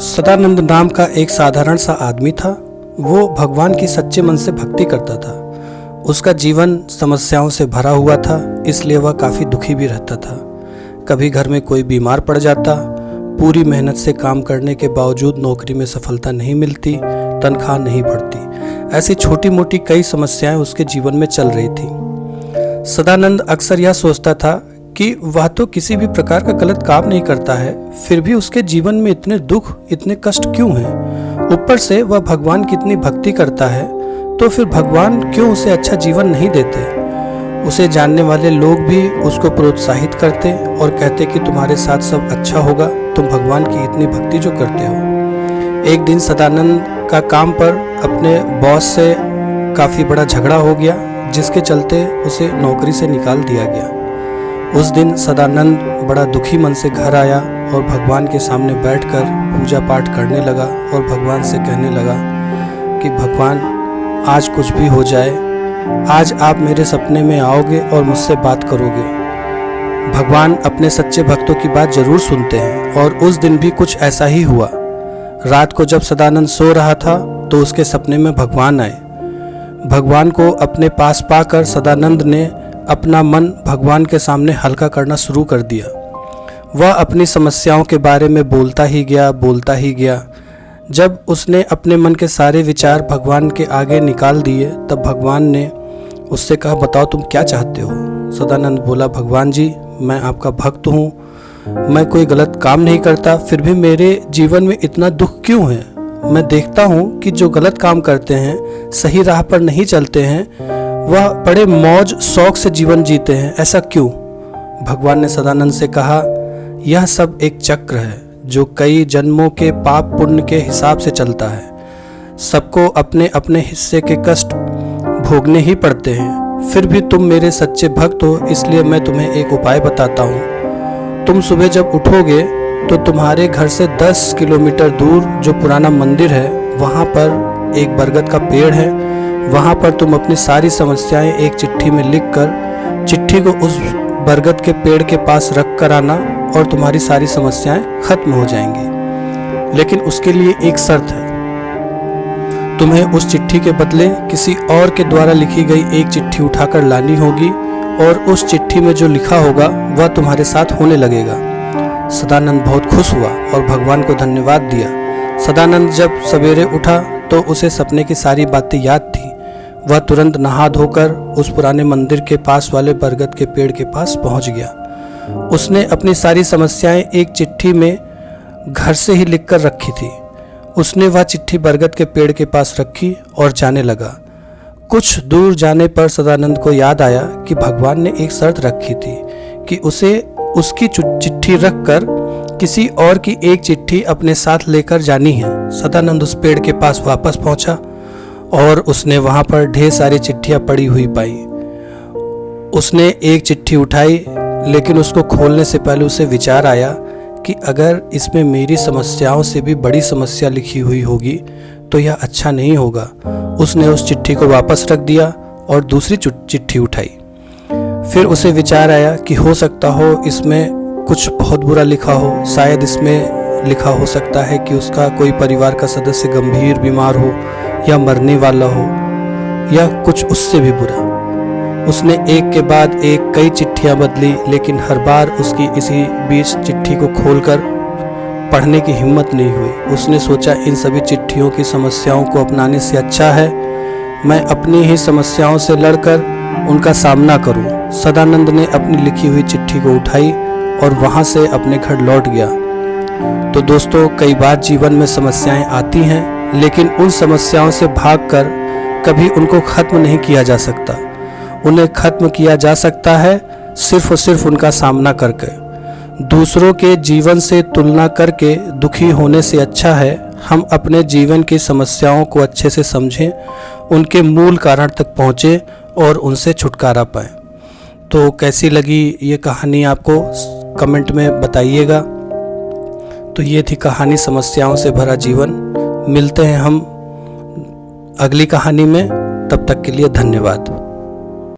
सदानंद नाम का एक साधारण सा आदमी था। वो भगवान की सच्चे मन से भक्ति करता था। उसका जीवन समस्याओं से भरा हुआ था, इसलिए वह काफ़ी दुखी भी रहता था। कभी घर में कोई बीमार पड़ जाता, पूरी मेहनत से काम करने के बावजूद नौकरी में सफलता नहीं मिलती, तनख्वाह नहीं बढ़ती। ऐसी छोटी मोटी कई समस्याएं उसके जीवन में चल रही थी। सदानंद अक्सर यह सोचता था कि वह तो किसी भी प्रकार का गलत काम नहीं करता है, फिर भी उसके जीवन में इतने दुख, इतने कष्ट क्यों हैं? ऊपर से वह भगवान की इतनी भक्ति करता है, तो फिर भगवान क्यों उसे अच्छा जीवन नहीं देते? उसे जानने वाले लोग भी उसको प्रोत्साहित करते और कहते कि तुम्हारे साथ सब अच्छा होगा, तुम भगवान की इतनी भक्ति जो करते हो। एक दिन सदानंद का काम पर अपने बॉस से काफ़ी बड़ा झगड़ा हो गया, जिसके चलते उसे नौकरी से निकाल दिया गया। उस दिन सदानंद बड़ा दुखी मन से घर आया और भगवान के सामने बैठकर पूजा पाठ करने लगा और भगवान से कहने लगा कि भगवान, आज कुछ भी हो जाए, आज आप मेरे सपने में आओगे और मुझसे बात करोगे। भगवान अपने सच्चे भक्तों की बात जरूर सुनते हैं और उस दिन भी कुछ ऐसा ही हुआ। रात को जब सदानंद सो रहा था तो उसके सपने में भगवान आए। भगवान को अपने पास पाकर सदानंद ने अपना मन भगवान के सामने हल्का करना शुरू कर दिया। वह अपनी समस्याओं के बारे में बोलता ही गया। जब उसने अपने मन के सारे विचार भगवान के आगे निकाल दिए, तब भगवान ने उससे कहा, बताओ तुम क्या चाहते हो? सदानंद बोला, भगवान जी, मैं आपका भक्त हूँ, मैं कोई गलत काम नहीं करता, फिर भी मेरे जीवन में इतना दुख क्यों है? मैं देखता हूँ कि जो गलत काम करते हैं, सही राह पर नहीं चलते हैं, वह बड़े मौज शौक से जीवन जीते हैं, ऐसा क्यों? भगवान ने सदानंद से कहा, यह सब एक चक्र है जो कई जन्मों के पाप पुण्य के हिसाब से चलता है। सबको अपने अपने हिस्से के कष्ट भोगने ही पड़ते हैं। फिर भी तुम मेरे सच्चे भक्त हो, इसलिए मैं तुम्हें एक उपाय बताता हूँ। तुम सुबह जब उठोगे तो तुम्हारे घर से 10 किलोमीटर दूर जो पुराना मंदिर है, वहाँ पर एक बरगद का पेड़ है। वहाँ पर तुम अपनी सारी समस्याएं एक चिट्ठी में लिखकर चिट्ठी को उस बरगद के पेड़ के पास रख कर आना और तुम्हारी सारी समस्याएं खत्म हो जाएंगी। लेकिन उसके लिए एक शर्त है, तुम्हें उस चिट्ठी के बदले किसी और के द्वारा लिखी गई एक चिट्ठी उठाकर लानी होगी और उस चिट्ठी में जो लिखा होगा वह तुम्हारे साथ होने लगेगा। सदानंद बहुत खुश हुआ और भगवान को धन्यवाद दिया। सदानंद जब सवेरे उठा तो उसे सपने की सारी बातें याद थी। वह तुरंत नहा धोकर उस पुराने मंदिर के पास वाले बरगद के पेड़ के पास पहुंच गया। उसने अपनी सारी समस्याएं एक चिट्ठी में घर से ही लिखकर रखी थी। उसने वह चिट्ठी बरगद के पेड़ के पास रखी और जाने लगा। कुछ दूर जाने पर सदानंद को याद आया कि भगवान ने एक शर्त रखी थी कि उसे उसकी चिट्ठी रखकर किसी और की एक चिट्ठी अपने साथ लेकर जानी है। सदानंद उस पेड़ के पास वापस पहुंचा और उसने वहां पर ढेर सारी चिट्ठियां पड़ी हुई पाई। उसने एक चिट्ठी उठाई, लेकिन उसको खोलने से पहले उसे विचार आया कि अगर इसमें मेरी समस्याओं से भी बड़ी समस्या लिखी हुई होगी तो यह अच्छा नहीं होगा। उसने उस चिट्ठी को वापस रख दिया और दूसरी चिट्ठी उठाई। फिर उसे विचार आया कि हो सकता हो इसमें कुछ बहुत बुरा लिखा हो। शायद इसमें लिखा हो सकता है कि उसका कोई परिवार का सदस्य गंभीर बीमार हो या मरने वाला हो या कुछ उससे भी बुरा। उसने एक के बाद एक कई चिट्ठियां बदली, लेकिन हर बार उसकी इसी बीच चिट्ठी को खोलकर पढ़ने की हिम्मत नहीं हुई। उसने सोचा, इन सभी चिट्ठियों की समस्याओं को अपनाने से अच्छा है मैं अपनी ही समस्याओं से लड़कर उनका सामना करूं। सदानंद ने अपनी लिखी हुई चिट्ठी को उठाई और वहां से अपने घर लौट गया। तो दोस्तों, कई बार जीवन में समस्याएं आती हैं, लेकिन उन समस्याओं से भागकर कभी उनको खत्म नहीं किया जा सकता। उन्हें खत्म किया जा सकता है सिर्फ और सिर्फ उनका सामना करके। दूसरों के जीवन से तुलना करके दुखी होने से अच्छा है हम अपने जीवन की समस्याओं को अच्छे से समझें, उनके मूल कारण तक पहुँचें और उनसे छुटकारा पाएं। तो कैसी लगी ये कहानी आपको कमेंट में बताइएगा। तो ये थी कहानी समस्याओं से भरा जीवन। मिलते हैं हम अगली कहानी में, तब तक के लिए धन्यवाद।